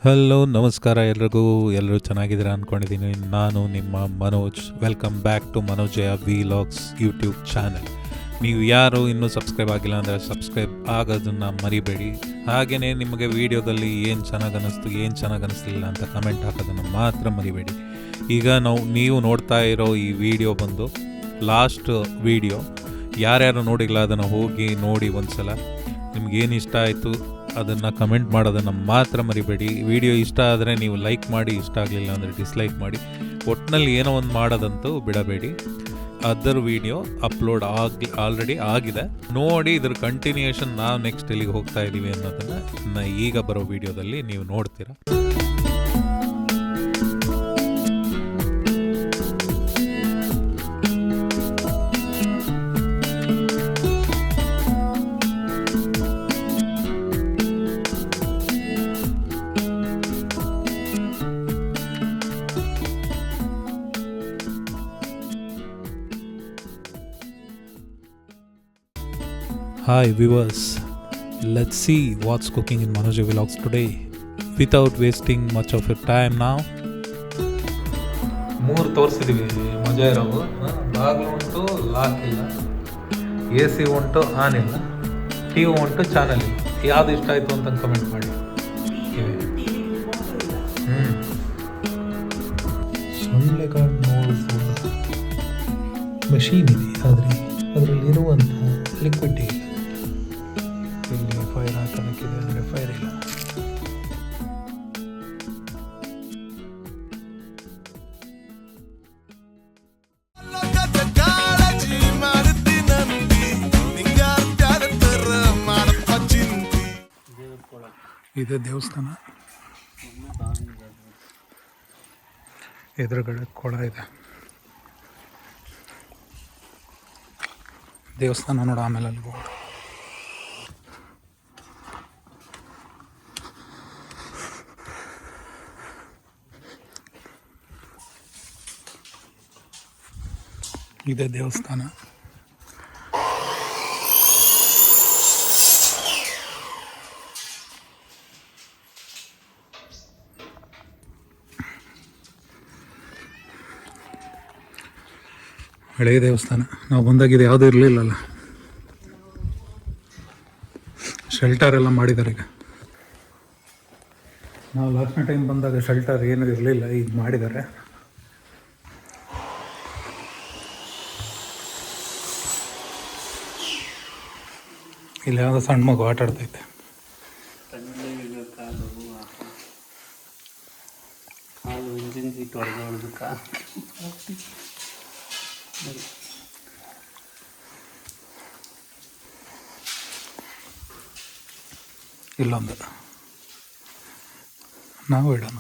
Hello ನಮಸ್ಕಾರ ಎಲ್ರಿಗೂ. ಎಲ್ಲರೂ ಚೆನ್ನಾಗಿದ್ದೀರಾ ಅಂದ್ಕೊಂಡಿದ್ದೀನಿ. ನಾನು ನಿಮ್ಮ Manoj. Welcome back to Manojaya vlogs YouTube channel. ನೀವು ಯಾರು ಇನ್ನೂ ಸಬ್ಸ್ಕ್ರೈಬ್ ಆಗಿಲ್ಲ ಅಂದರೆ ಸಬ್ಸ್ಕ್ರೈಬ್ ಆಗೋದನ್ನು ಮರಿಬೇಡಿ. ಹಾಗೆಯೇ ನಿಮಗೆ ವೀಡಿಯೋದಲ್ಲಿ ಏನು ಚೆನ್ನಾಗಿ ಅನ್ನಿಸ್ತು, ಏನು ಚೆನ್ನಾಗಿ ಅನ್ನಿಸ್ಲಿಲ್ಲ ಅಂತ ಕಮೆಂಟ್ ಹಾಕೋದನ್ನು ಮಾತ್ರ ಮರಿಬೇಡಿ. ಈಗ ನೀವು ನೋಡ್ತಾ ಇರೋ ಈ ವಿಡಿಯೋ ಬಂದು ಲಾಸ್ಟ್ ವಿಡಿಯೋ. ಯಾರ್ಯಾರು ನೋಡಿಲ್ಲ ಅದನ್ನು ಹೋಗಿ ನೋಡಿ ಒಂದು ಸಲ. ನಿಮ್ಗೇನು ಇಷ್ಟ ಆಯಿತು ಅದನ್ನು ಕಮೆಂಟ್ ಮಾಡೋದನ್ನು ಮಾತ್ರ ಮರಿಬೇಡಿ. ವಿಡಿಯೋ ಇಷ್ಟ ಆದರೆ ನೀವು ಲೈಕ್ ಮಾಡಿ, ಇಷ್ಟ ಆಗಲಿಲ್ಲ ಅಂದರೆ ಡಿಸ್ಲೈಕ್ ಮಾಡಿ. ಒಟ್ಟಿನಲ್ಲಿ ಏನೋ ಒಂದು ಮಾಡೋದಂತೂ ಬಿಡಬೇಡಿ. ಅದರ್ ವಿಡಿಯೋ ಅಪ್ಲೋಡ್ ಆಲ್ರೆಡಿ ಆಗಿದೆ, ನೋಡಿ ಇದ್ರ ಕಂಟಿನ್ಯೂಯೇಷನ್ ನಾವು ನೆಕ್ಸ್ಟ್ ಎಲ್ಲಿಗೆ ಹೋಗ್ತಾ ಇದ್ದೀವಿ ಅನ್ನೋದನ್ನು ಈಗ ಬರೋ ವಿಡಿಯೋದಲ್ಲಿ ನೀವು ನೋಡ್ತೀರಾ. Hi viewers, let's see what's cooking in Manoj Vlogs today. Without wasting much of your time now. ಮೂರು ತೋರಿಸಿದ್ವಿ ಮಜಾ ಇರೋವು. ಬಾಗಿಲು ಉಂಟು, ಲಾಕ್ ಇಲ್ಲ. ಎ ಸಿ ಉಂಟು, ಆನ್ ಇಲ್ಲ. ಟಿ ವಿ ಉಂಟು, ಚಾನಲ್ ಇಲ್ಲ. ಯಾವುದು ಇಷ್ಟ ಆಯಿತು ಅಂತ ಕಮೆಂಟ್ ಮಾಡಿ. ಸೊಳ್ಳೆಗಳು ನೋಡ್ಬೋದು. ಮಷೀನ್ ಇದೆ, ಆದರೆ ಅದರಲ್ಲಿರುವಂಥ ಲಿಕ್ವಿಡ್ ಇಲ್ಲ. ಇಲ್ಲಿ ಫೈರ್ ಹಾಕೋಣಕ್ಕಿದೆ ಅಂದರೆ ಫೈರ್ ಇಲ್ಲ. ಇದೆ ದೇವಸ್ಥಾನ, ಎದುರುಗಡೆ ಕೊಳ ಇದೆ. ದೇವಸ್ಥಾನ ನೋಡು, ಆಮೇಲೆ ಅಲ್ಲಿ ಹೋಗೋದು. ಇದೆ ದೇವಸ್ಥಾನ. ಹಳೆಯ ದೇವಸ್ಥಾನ. ನಾವು ಬಂದಾಗಿದೆ ಯಾವುದೂ ಇರಲಿಲ್ಲಲ್ಲ. ಶೆಲ್ಟರ್ ಎಲ್ಲ ಮಾಡಿದ್ದಾರೆ ಈಗ. ನಾವು ಲಾಸ್ಟ್ನ ಟೈಮ್ ಬಂದಾಗ ಶೆಲ್ಟರ್ ಏನೂ ಇರಲಿಲ್ಲ, ಈಗ ಮಾಡಿದ್ದಾರೆ. ಇಲ್ಲಿ ಯಾವುದೋ ಸಣ್ಣ ಮಗು ಆಟ ಆಡ್ತೈತೆ. ಇಲ್ಲೊಂದು ನಾವು ಇಡೋಣ.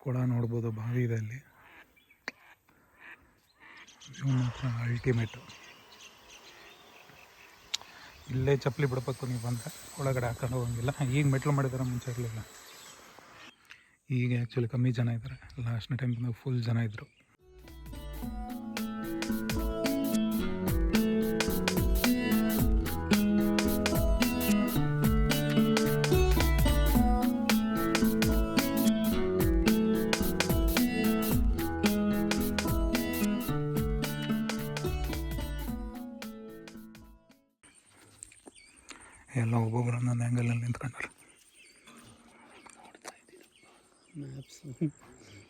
ಕೊಳ ನೋಡ್ಬೋದು, ಬಾವಿ ಇದೆ ಅಲ್ಲಿ. ವ್ಯೂ ಮಾತ್ರ ಅಲ್ಟಿಮೇಟು. ಇಲ್ಲೇ ಚಪ್ಪಲಿ ಬಿಡಬೇಕು ನೀವು ಬಂದರೆ, ಒಳಗಡೆ ಹಾಕೊಂಡು ಹೋಗಂಗಿಲ್ಲ. ಈಗ ಮೆಟ್ಲು ಮಾಡಿದ್ದಾರೆ, ಮುಂಚೆ ಇರಲಿಲ್ಲ. ಈಗ ಆ್ಯಕ್ಚುಲಿ ಕಮ್ಮಿ ಜನ ಇದ್ದಾರೆ. ಲಾಸ್ಟ್ನ ಟೈಮ್ ಬಂದಾಗ ಫುಲ್ ಜನ ಇದ್ದರು. ಎಲ್ಲ ಒಬ್ಬೊಬ್ಬರು ಒಂದೊಂದು ಆ್ಯಂಗಲಲ್ಲಿ ನಿಂತ್ಕೊಂಡಾರೆ.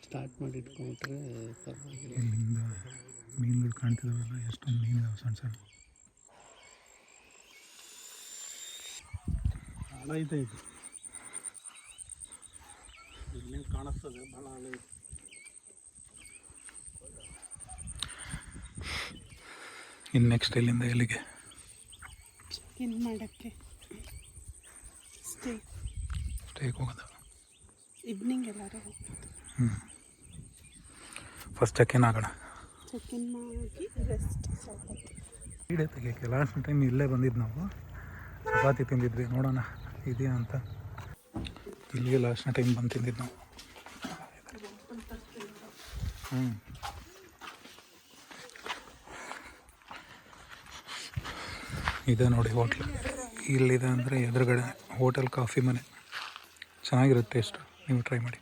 ಸ್ಟಾರ್ಟ್ ಮಾಡಿ ಇಟ್ಕೊಂಡ್ರೆ ಇಲ್ಲಿಂದ ಮೀನುಗಳು ಕಾಣ್ತಿದ್ದಾವಲ್ಲ, ಎಷ್ಟೊಂದು ಮೀನಿದಾವೆ ಸಣ್ಣ ಸಣ್ಣ. ಆಳ ಇದೆ, ಇದು ಇನ್ನೇನು ಕಾಣಿಸ್ತದೆ, ಭಾಳ ಆಳ ಇದೆ. ಇನ್ನು ನೆಕ್ಸ್ಟ್ ಇಲ್ಲಿಂದ ಎಲ್ಲಿಗೆ? ಚೆಕ್-ಇನ್ ಮಾಡೋಕ್ಕೆ ಸ್ಟೇಗೆ ಹೋಗೋದು. ಈವ್ನಿಂಗ್ ಎಲ್ಲರೂ ಹೋಗ್ಬೋದು. ಫಸ್ಟ್ ಚೆಕ್-ಇನ್ ಆಗೋಣ. ಚೆಕ್-ಇನ್ ಮಾಡಿ ರೆಸ್ಟ್ ಸ್ವಲ್ಪ ಹೊತ್ತು. ವೀಡಿಯೋ ತೆಗಿಯೋಕ್ಕೆ ಲಾಸ್ಟ್ ಟೈಮ್ ಇಲ್ಲೇ ಬಂದಿದ್ದು ನಾವು, ಚಪಾತಿ ತಿಂದಿದ್ವಿ, ನೋಡೋಣ ಇದೆಯಾ ಅಂತ. ಇಲ್ಲಿಗೆ ಲಾಸ್ಟ್ ಟೈಮ್ ಬಂದು ತಿಂದಿದ್ದು ನಾವು. ಇದೆ ನೋಡಿ ಹೋಟ್ಲು, ಇಲ್ಲಿದೆ ಅಂದರೆ ಎದುರುಗಡೆ ಹೋಟೆಲ್ ಕಾಫಿ ಮನೆ. ಚೆನ್ನಾಗಿರುತ್ತೆ ಟೇಸ್ಟು, ನೀವು ಟ್ರೈ ಮಾಡಿ.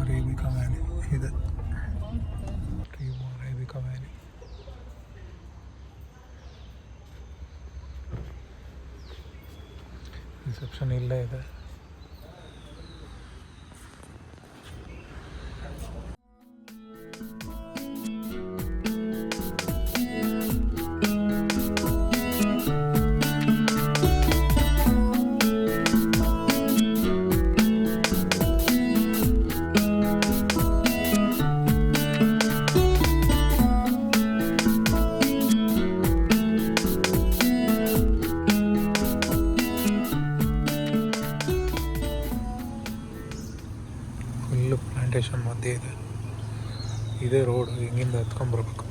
ಅರೇಬಿಕಾ ವ್ಯಾಲಿ ಇದೆ, ಅರೇಬಿಕಾ ವ್ಯಾಲಿ. ರಿಸೆಪ್ಷನ್ ಇಲ್ಲೇ ಇದೆ. ಫುಲ್ಲು ಪ್ಲಾಂಟೇಶನ್ ಮಧ್ಯೆ ಇದೆ. ಇದೇ ರೋಡ್, ಹಿಂಗಿಂದ ಹತ್ಕೊಂಡ್ಬರ್ಬೇಕು.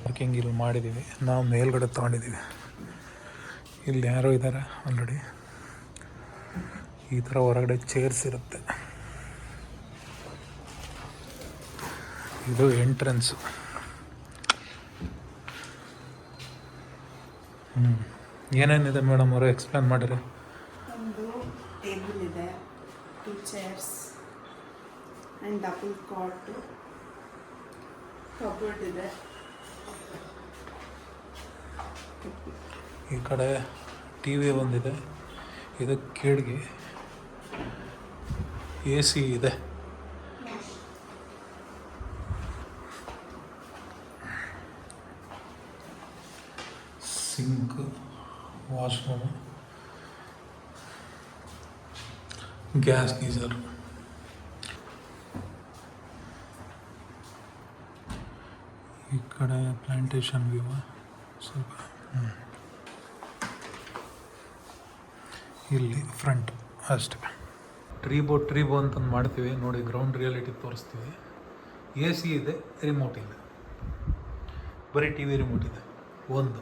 ಪಾರ್ಕಿಂಗ್ ಇಲ್ಲಿ ಮಾಡಿದ್ದೀವಿ, ನಾವು ಮೇಲ್ಗಡೆ ತೊಗೊಂಡಿದ್ದೀವಿ. ಇಲ್ಲಿ ಯಾರೋ ಇದ್ದಾರೆ ಆಲ್ರೆಡಿ. ಈ ಥರ ಹೊರಗಡೆ ಚೇರ್ಸ್ ಇರುತ್ತೆ. ಇದು ಎಂಟ್ರೆನ್ಸು. ಏನೇನಿದೆ ಮೇಡಮ್ ಅವರು ಎಕ್ಸ್ಪ್ಲೇನ್ ಮಾಡಿರಿ. ಒಂದು ಟೇಬಲ್ ಇದೆ, 2 chairs and double cot, cupboard ಇದೆ. ಈ ಕಡೆ ಟಿ ವಿ ಒಂದಿದೆ, ಇದು ಕಿಟಕಿ, ಎ ಸಿ ಇದೆ. Sink, washroom, gas geyser. ಈ ಕಡೆ ಪ್ಲಾಂಟೇಶನ್ ವ್ಯೂ ಸ್ವಲ್ಪ. ಇಲ್ಲಿ ಫ್ರಂಟ್ ಅಷ್ಟೇ. ಟ್ರೀಬೋ ಅಂತಂದು ಮಾಡ್ತೀವಿ ನೋಡಿ, ಗ್ರೌಂಡ್ ರಿಯಾಲಿಟಿ ತೋರಿಸ್ತೀವಿ. ಎ ಸಿ ಇದೆ, ರಿಮೋಟ್ ಇದೆ, ಬರೀ ಟಿ ವಿ ರಿಮೋಟ್ ಇದೆ ಒಂದು.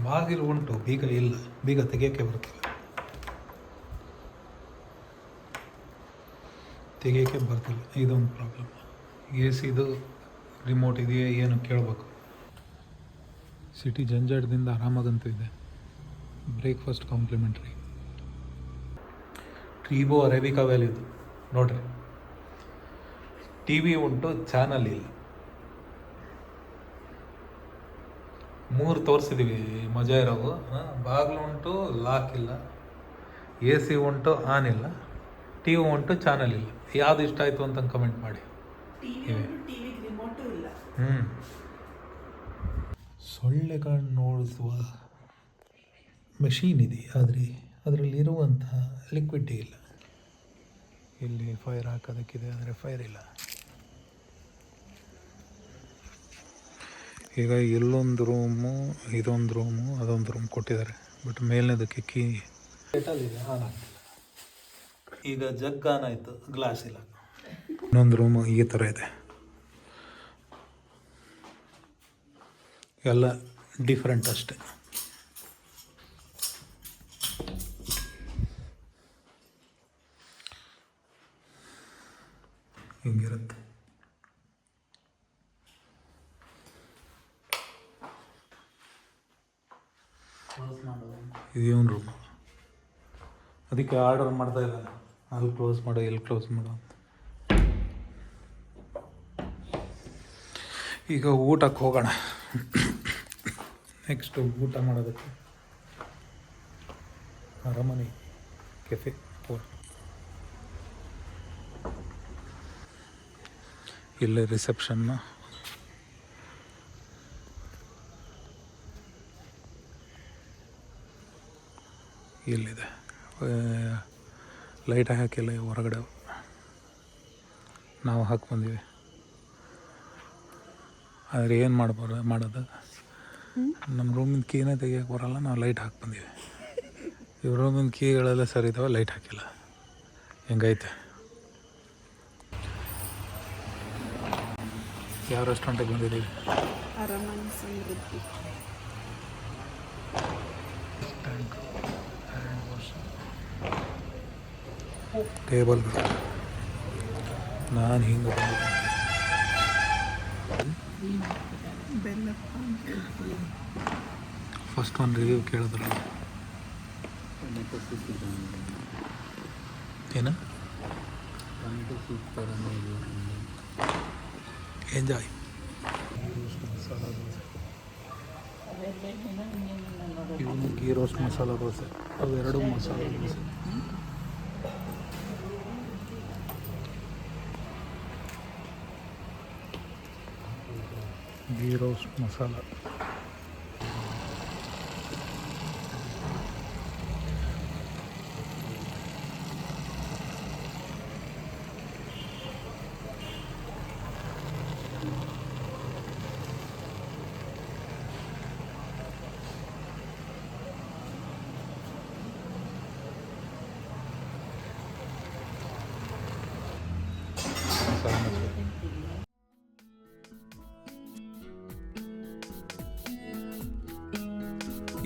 ಬಾಗಿಲು ಉಂಟು, ಬೀಗ ಇಲ್ಲ, ಬೀಗ ತೆಗಿಯೋಕ್ಕೆ ಬರ್ತಿಲ್ಲ, ಇದೊಂದು ಪ್ರಾಬ್ಲಮ್. ಎ ಸಿದು ರಿಮೋಟ್ ಇದೆಯಾ ಏನು ಕೇಳಬೇಕು. ಸಿಟಿ ಜಂಜಾಟದಿಂದ ಆರಾಮಾಗಂತೂ ಇದೆ. Breakfast complimentary. ಟ್ರೀಬೋ ಅರೇಬಿಕಾ ವ್ಯಾಲಿದು ನೋಡ್ರಿ, ಟಿ ವಿ ಉಂಟು, ಚಾನಲ್ ಇಲ್ಲ. 3 ತೋರಿಸಿದ್ದೀವಿ ಮಜಾ ಇರೋವು. ಬಾಗಿಲು ಉಂಟು, ಲಾಕ್ ಇಲ್ಲ, ಎ ಸಿ ಉಂಟು, ಆನ್ ಇಲ್ಲ, ಟಿ ವಿ ಉಂಟು, ಚಾನಲ್ ಇಲ್ಲ. ಯಾವುದು ಇಷ್ಟ ಆಯಿತು ಅಂತ ಕಮೆಂಟ್ ಮಾಡಿ. ಸೊಳ್ಳೆಗಳನ್ನ ನೋಡಿಸುವ ಮೆಷೀನ್ ಇದೆ, ಆದರೆ ಅದರಲ್ಲಿರುವಂತಹ ಲಿಕ್ವಿಡ್ ಇಲ್ಲ. ಇಲ್ಲಿ ಫೈರ್ ಹಾಕೋದಕ್ಕಿದೆ, ಆದರೆ ಫೈರ್ ಇಲ್ಲ. ಈಗ ಇಲ್ಲೊಂದು ರೂಮು, ಇದೊಂದು ರೂಮು, ಅದೊಂದು ರೂಮ್ ಕೊಟ್ಟಿದ್ದಾರೆ. ಬಟ್ ಮೇಲ್ನೇದಕ್ಕೆ ಕೀ ಇದೆ, ಆನ್ ಆಗ್ತಿಲ್ಲ. ಈಗ ಜಗ್ ಆನ್ ಆಯಿತು, ಗ್ಲಾಸ್ ಇಲ್ಲ. ಇನ್ನೊಂದು ರೂಮು ಈ ಥರ ಇದೆ. ಎಲ್ಲ ಡಿಫ್ರೆಂಟ್ ಅಷ್ಟೆ. ಹಿಂಗಿರುತ್ತೆ. ಇದು ಇವನ್ ರೂಮ್. ಅದಕ್ಕೆ ಆರ್ಡರ್ ಮಾಡ್ತಾ ಇಲ್ಲ, ಅಲ್ಲಿ ಕ್ಲೋಸ್ ಮಾಡೋ ಎಲ್ಲಿ ಕ್ಲೋಸ್ ಮಾಡೋ ಅಂತ. ಈಗ ಊಟಕ್ಕೆ ಹೋಗೋಣ. ನೆಕ್ಸ್ಟು ಊಟ ಮಾಡೋದಕ್ಕೆ ಅರಮನೆ ಕೆಫೆ ಇಲ್ಲೇ ರಿಸೆಪ್ಷನ್ನ. ಇಲ್ಲಿದೆ ಲೈಟ್ ಹಾಕಿಲ್ಲ ಹೊರಗಡೆ, ನಾವು ಹಾಕಿ ಬಂದೀವಿ. ಆದರೆ ಏನು ಮಾಡೋದು ನಮ್ಮ ರೂಮಿನ ಕೀನೇ ತೆಗಿಯೋಕೆ ಬರೋಲ್ಲ, ನಾವು ಲೈಟ್ ಹಾಕಿ ಬಂದೀವಿ. ಇವ್ರ ರೂಮಿನ ಕೀಗಳೆಲ್ಲ ಸರಿ ಇದ್ದಾವೆ, ಲೈಟ್ ಹಾಕಿಲ್ಲ. ಹೆಂಗೈತೆ? ಯಾವ ರೆಸ್ಟೋರೆಂಟಿಗೆ ಬಂದಿದ್ದೀವಿ? ಅರಮನೆ ಸಮೃದ್ಧಿ. ಟೇಬಲ್ಗಳು ನಾನು ಹಿಂಗೆ ಬಂದಿದ್ದೆ. ಫಸ್ಟ್ ಒಂದು ರಿವ್ಯೂ ಕೇಳಿದ್ರಲ್ಲ, ಏನು ಎಂಜಾಯ್. ಇವನು ಗೀ ರೋಸ್ಟ್ ಮಸಾಲ ದೋಸೆ, ಅವೆರಡು ಮಸಾಲ ದೋಸೆ. ಗೀ ರೋಸ್ಟ್ ಮಸಾಲ.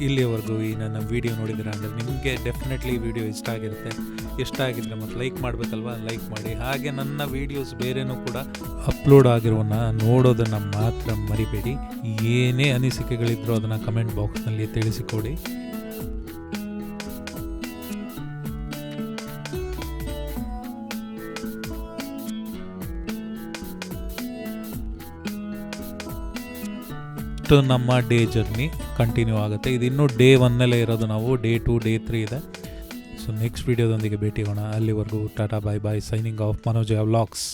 ಇಲ್ಲಿವರೆಗೂ ಈ ನನ್ನ ವೀಡಿಯೋ ನೋಡಿದ್ದೀರಾ ಅಂದರೆ ನಿಮಗೆ ಡೆಫಿನೆಟ್ಲಿ ಈ ವಿಡಿಯೋ ಇಷ್ಟ ಆಗಿರುತ್ತೆ. ಇಷ್ಟ ಆಗಿದ್ದರೆ ಮತ್ತು ಲೈಕ್ ಮಾಡಬೇಕಲ್ವ, ಲೈಕ್ ಮಾಡಿ. ಹಾಗೆ ನನ್ನ ವೀಡಿಯೋಸ್ ಬೇರೆನೂ ಕೂಡ ಅಪ್ಲೋಡ್ ಆಗಿರೋನ್ನ ನೋಡೋದನ್ನು ಮಾತ್ರ ಮರಿಬೇಡಿ. ಏನೇ ಅನಿಸಿಕೆಗಳಿದ್ರೂ ಅದನ್ನು ಕಮೆಂಟ್ ಬಾಕ್ಸ್ನಲ್ಲಿ ತಿಳಿಸಿಕೊಡಿ. ನಮ್ಮ ಡೇ ಜರ್ನಿ ಕಂಟಿನ್ಯೂ ಆಗುತ್ತೆ. ಇದು ಇನ್ನೂ ಡೇ 1 ಇರೋದು, ನಾವು ಡೇ 2 ಡೇ 3 ಇದೆ. ಸೊ ನೆಕ್ಸ್ಟ್ ವೀಡಿಯೋದೊಂದಿಗೆ ಭೇಟಿಗೋಣ. ಅಲ್ಲಿವರೆಗೂ tata, bye bye. Signing off Manojaya vlogs.